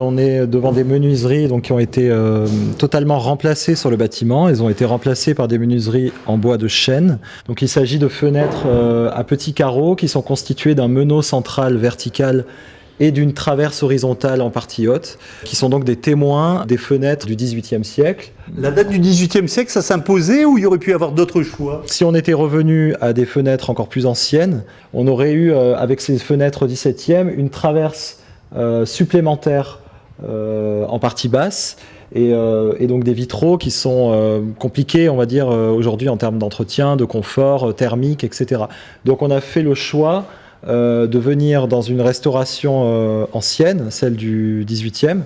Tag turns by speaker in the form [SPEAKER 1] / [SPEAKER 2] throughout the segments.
[SPEAKER 1] On est devant des menuiseries donc, qui ont été totalement remplacées sur le bâtiment. Elles ont été remplacées par des menuiseries en bois de chêne. Donc, il s'agit de fenêtres à petits carreaux qui sont constituées d'un meneau central vertical et d'une traverse horizontale en partie haute, qui sont donc des témoins des fenêtres du XVIIIe siècle.
[SPEAKER 2] La date du XVIIIe siècle, ça s'imposait ou il y aurait pu y avoir d'autres choix?
[SPEAKER 1] Si on était revenu à des fenêtres encore plus anciennes, on aurait eu, avec ces fenêtres XVIIe, une traverse supplémentaire en partie basse et donc des vitraux qui sont compliqués, on va dire, aujourd'hui en termes d'entretien, de confort, thermique, etc. Donc on a fait le choix de venir dans une restauration ancienne, celle du XVIIIe,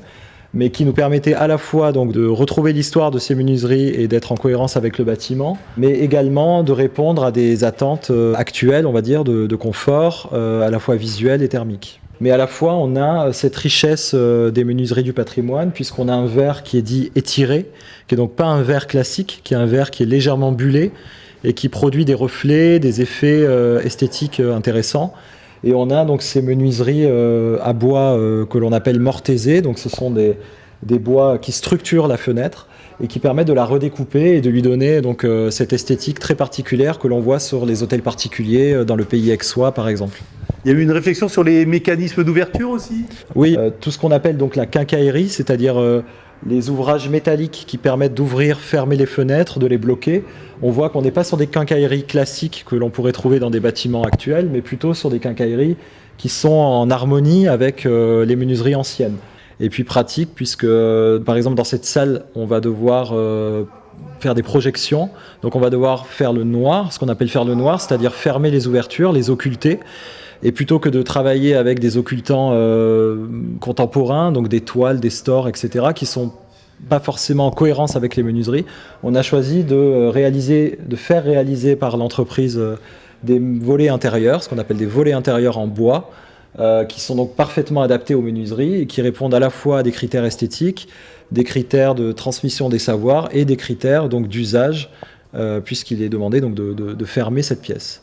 [SPEAKER 1] mais qui nous permettait à la fois donc, de retrouver l'histoire de ces menuiseries et d'être en cohérence avec le bâtiment, mais également de répondre à des attentes actuelles, on va dire, de confort, à la fois visuel et thermique. Mais à la fois, on a cette richesse des menuiseries du patrimoine, puisqu'on a un verre qui est dit étiré, qui est donc pas un verre classique, qui est un verre qui est légèrement bullé et qui produit des reflets, des effets esthétiques intéressants. Et on a donc ces menuiseries à bois que l'on appelle mortaisés, donc ce sont des bois qui structurent la fenêtre et qui permettent de la redécouper et de lui donner donc cette esthétique très particulière que l'on voit sur les hôtels particuliers dans le pays aixois par exemple.
[SPEAKER 2] Il y a eu une réflexion sur les mécanismes d'ouverture aussi?
[SPEAKER 1] Oui, tout ce qu'on appelle donc la quincaillerie, c'est-à-dire les ouvrages métalliques qui permettent d'ouvrir, fermer les fenêtres, de les bloquer. On voit qu'on n'est pas sur des quincailleries classiques que l'on pourrait trouver dans des bâtiments actuels, mais plutôt sur des quincailleries qui sont en harmonie avec les menuiseries anciennes. Et puis pratique, puisque par exemple dans cette salle, on va devoir faire des projections. Donc on va devoir faire le noir, ce qu'on appelle faire le noir, c'est-à-dire fermer les ouvertures, les occulter. Et plutôt que de travailler avec des occultants contemporains, donc des toiles, des stores, etc., qui sont pas forcément en cohérence avec les menuiseries, on a choisi de faire réaliser par l'entreprise des volets intérieurs, ce qu'on appelle des volets intérieurs en bois, qui sont donc parfaitement adaptés aux menuiseries et qui répondent à la fois à des critères esthétiques, des critères de transmission des savoirs et des critères donc d'usage, puisqu'il est demandé donc de fermer cette pièce.